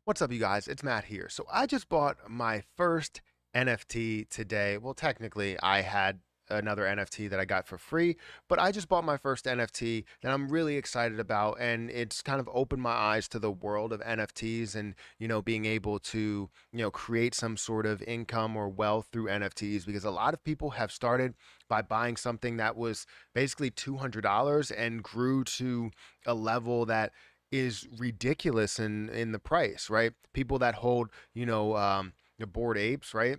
What's up, you guys? It's Matt here. So I just bought my first NFT today. Well, technically, I had another NFT that I got for free, but I just bought my first NFT that I'm really excited about, and it's kind of opened my eyes to the world of NFTs and, being able to, create some sort of income or wealth through NFTs because a lot of people have started by buying something that was basically $200 and grew to a level that is ridiculous in the price, right? People that hold, the bored apes, right?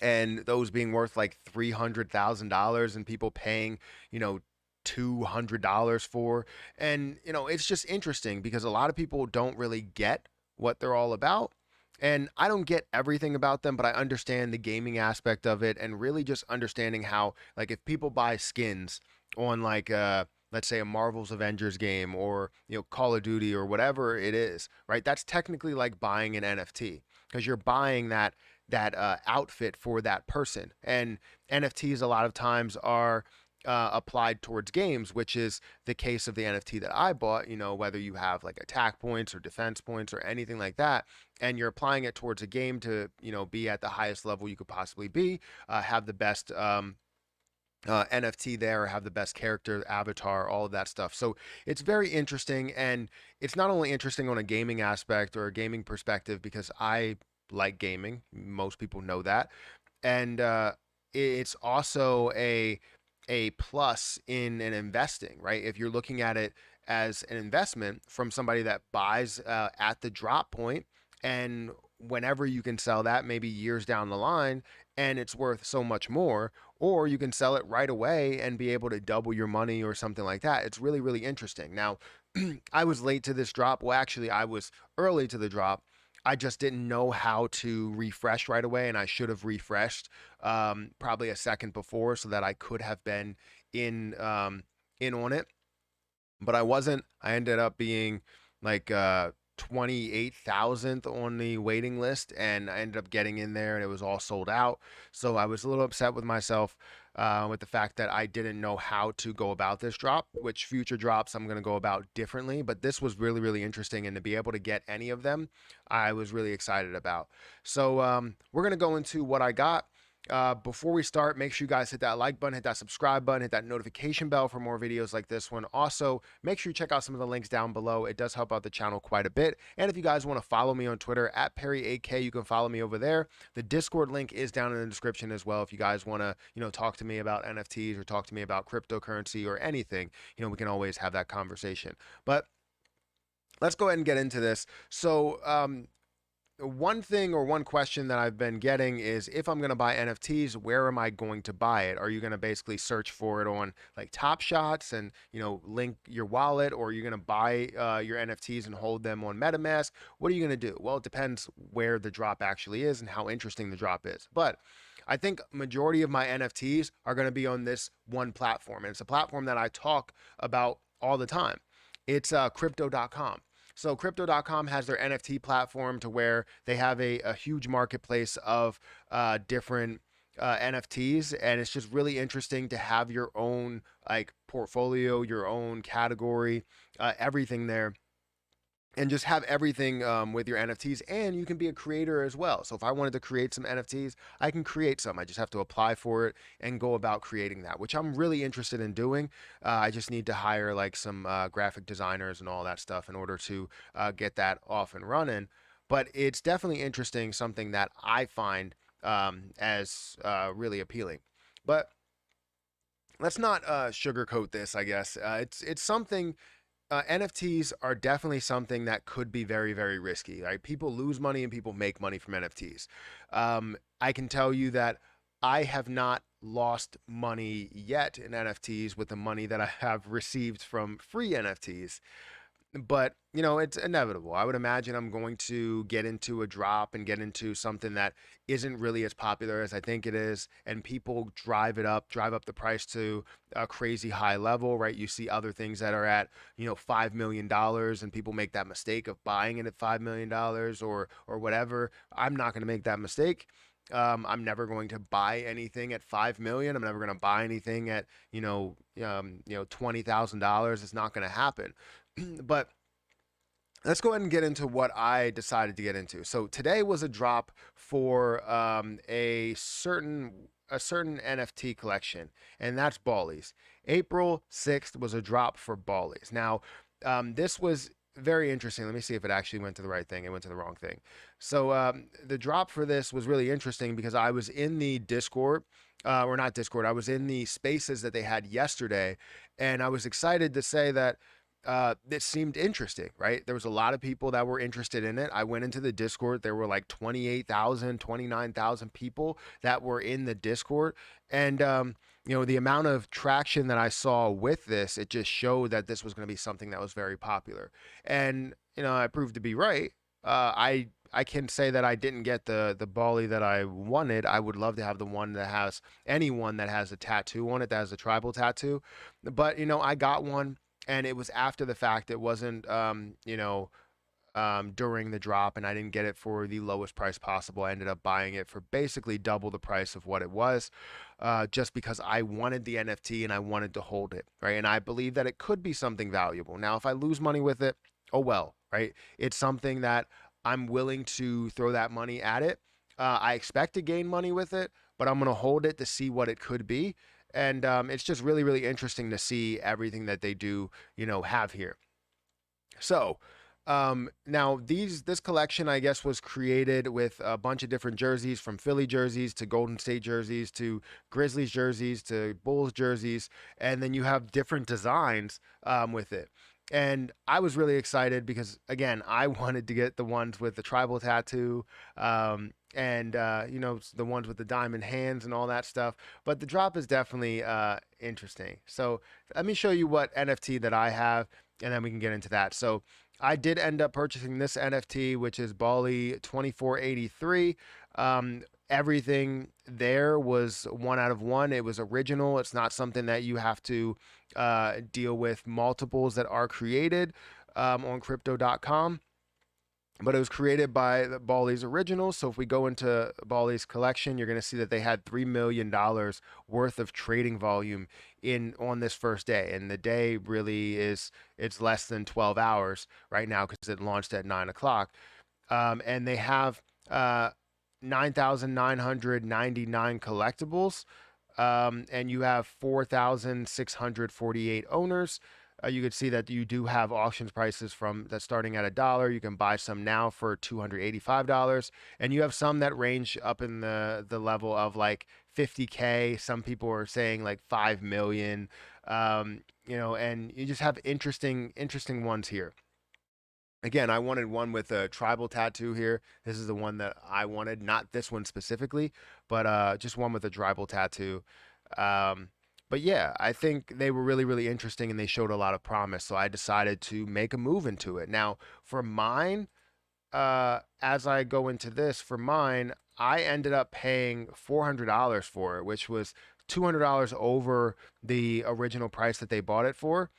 And those being worth like $300,000 and people paying, you know, $200 for. And, it's just interesting because a lot of people don't really get what they're all about. And I don't get everything about them, but I understand the gaming aspect of it and really just understanding how, like, if people buy skins on, like, let's say a Marvel's Avengers game or, Call of Duty or whatever it is, right? That's technically like buying an NFT because you're buying that outfit for that person. And NFTs a lot of times are applied towards games, which is the case of the NFT that I bought. Whether you have like attack points or defense points or anything like that, and you're applying it towards a game to be at the highest level you could possibly be, have the best. NFT there, have the best character, avatar, all of that stuff. So it's very interesting, and it's not only interesting on a gaming aspect or a gaming perspective because I like gaming. Most people know that, and it's also a plus in an investing, right? If you're looking at it as an investment from somebody that buys at the drop point, and whenever you can sell that, maybe years down the line, and it's worth so much more, or you can sell it right away and be able to double your money or something like that. It's really, really interesting. Now, I was late to this drop. Well, actually, I was early to the drop. I just didn't know how to refresh right away, and I should have refreshed probably a second before so that I could have been in in on it. But I wasn't. I ended up being like 28,000th on the waiting list, and I ended up getting in there, and it was all sold out. So I was a little upset with myself with the fact that I didn't know how to go about this drop. Which future drops I'm going to go about differently, but this was really, really interesting, and to be able to get any of them, I was really excited about. So we're going to go into what I got. Before we start, make sure you guys hit that like button, hit that subscribe button, hit that notification bell for more videos like this one. Also, make sure you check out some of the links down below. It does help out the channel quite a bit. And if you guys want to follow me on Twitter at Perry8K, you can follow me over there. The Discord link is down in the description as well. If you guys want to, talk to me about NFTs or talk to me about cryptocurrency or anything, we can always have that conversation. But let's go ahead and get into this. So, one thing or one question that I've been getting is if I'm going to buy NFTs, where am I going to buy it? Are you going to basically search for it on like Top Shots and, link your wallet, or are you going to buy your NFTs and hold them on MetaMask? What are you going to do? Well, it depends where the drop actually is and how interesting the drop is. But I think majority of my NFTs are going to be on this one platform. And it's a platform that I talk about all the time. It's crypto.com. So crypto.com has their NFT platform to where they have a huge marketplace of different NFTs, and it's just really interesting to have your own like portfolio, your own category, everything there, and just have everything with your NFTs. And you can be a creator as well. So if I wanted to create some NFTs, I can create some. I just have to apply for it and go about creating that, which I'm really interested in doing. I just need to hire like some graphic designers and all that stuff in order to get that off and running. But it's definitely interesting, something that I find as really appealing. But let's not sugarcoat this, I guess. It's something NFTs are definitely something that could be very, very risky. Right? People lose money and people make money from NFTs. I can tell you that I have not lost money yet in NFTs with the money that I have received from free NFTs, but it's inevitable. I would imagine I'm going to get into a drop and get into something that isn't really as popular as I think it is, and people drive up the price to a crazy high level, right? You see other things that are at $5 million, and people make that mistake of buying it at $5 million or whatever. I'm not going to make that mistake. I'm never going to buy anything at 5 million. I'm never going to buy anything at $20,000. It's not going to happen. But let's go ahead and get into what I decided to get into. So today was a drop for a certain NFT collection, and that's Bally's. April 6th was a drop for Bally's. Now, this was very interesting. Let me see if it actually went to the right thing. It went to the wrong thing. So the drop for this was really interesting because I was in the Discord, or not Discord. I was in the spaces that they had yesterday, and I was excited to say that it seemed interesting, right? There was a lot of people that were interested in it. I went into the Discord. There were like 28,000, 29,000 people that were in the Discord. And, the amount of traction that I saw with this, it just showed that this was going to be something that was very popular. And, I proved to be right. I can say that I didn't get the Bali that I wanted. I would love to have the one that has anyone that has a tattoo on it, that has a tribal tattoo. But, I got one, and it was after the fact. It wasn't, during the drop, and I didn't get it for the lowest price possible. I ended up buying it for basically double the price of what it was, just because I wanted the NFT and I wanted to hold it, right? And I believe that it could be something valuable. Now, if I lose money with it, oh well, right? It's something that I'm willing to throw that money at it. I expect to gain money with it, but I'm going to hold it to see what it could be. And it's just really, really interesting to see everything that they do, have here. So, now this collection, I guess, was created with a bunch of different jerseys, from Philly jerseys to Golden State jerseys to Grizzlies jerseys to Bulls jerseys, and then you have different designs with it. And I was really excited because, again, I wanted to get the ones with the tribal tattoo, and the ones with the diamond hands and all that stuff. But the drop is definitely interesting. So let me show you what NFT that I have, and then we can get into that. So I did end up purchasing this NFT, which is Bali 2483. Everything there was 1 out of 1. It was original. It's not something that you have to deal with multiples that are created on crypto.com. But it was created by the Bali's originals. So if we go into Bali's collection, you're going to see that they had $3 million worth of trading volume in on this first day. And the day really it's less than 12 hours right now because it launched at 9 o'clock. And they have 9,999 collectibles, and you have 4,648 owners. You could see that you do have auctions prices from that starting at $1. You can buy some now for $285, and you have some that range up in the level of like 50K. Some people are saying like 5 million. And you just have interesting ones here. Again, I wanted one with a tribal tattoo here. This is the one that I wanted, not this one specifically, but just one with a tribal tattoo. Um, but yeah, I think they were really, really interesting, and they showed a lot of promise. So I decided to make a move into it. Now, for mine, as I go into this, for mine, I ended up paying $400 for it, which was $200 over the original price that they bought it for.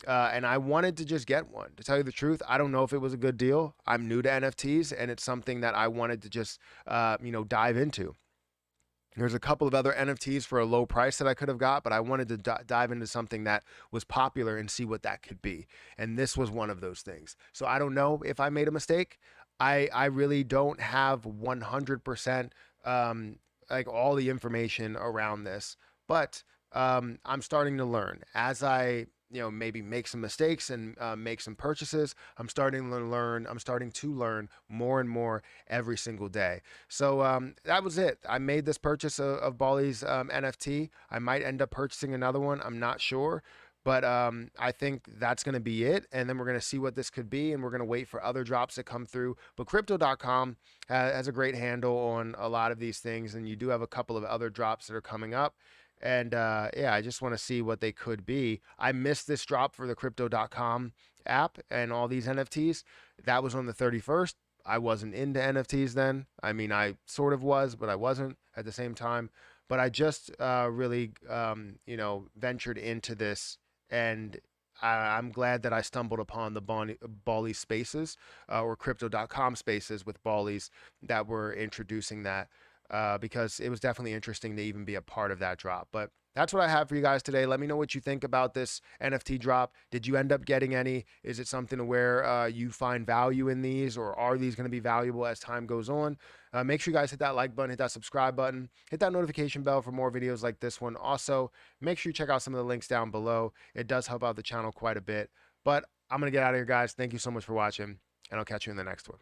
And I wanted to just get one. To tell you the truth, I don't know if it was a good deal. I'm new to NFTs, and it's something that I wanted to just, dive into. There's a couple of other NFTs for a low price that I could have got, but I wanted to dive into something that was popular and see what that could be. And this was one of those things. So I don't know if I made a mistake. I really don't have 100% like all the information around this, but I'm starting to learn as I maybe make some mistakes and make some purchases. I'm starting to learn more and more every single day. So that was it. I made this purchase of Bali's NFT. I might end up purchasing another one. I'm not sure. But I think that's going to be it. And then we're going to see what this could be. And we're going to wait for other drops to come through. But crypto.com has a great handle on a lot of these things. And you do have a couple of other drops that are coming up. And yeah, I just want to see what they could be. I missed this drop for the crypto.com app and all these NFTs. That was on the 31st. I wasn't into NFTs then. I mean, I sort of was, but I wasn't at the same time. But I just really, ventured into this, and I'm glad that I stumbled upon the Bali spaces, or crypto.com spaces with Bali's that were introducing that, because it was definitely interesting to even be a part of that drop. But That's what I have for you guys today. Let me know what you think about this NFT drop. Did you end up getting any? Is it something where you find value in these, or are these going to be valuable as time goes on? Make sure you guys hit that like button, hit that subscribe button, hit that notification bell for more videos like this one. Also, make sure you check out some of the links down below. It does help out the channel quite a bit. But I'm going to get out of here, guys. Thank you so much for watching, and I'll catch you in the next one.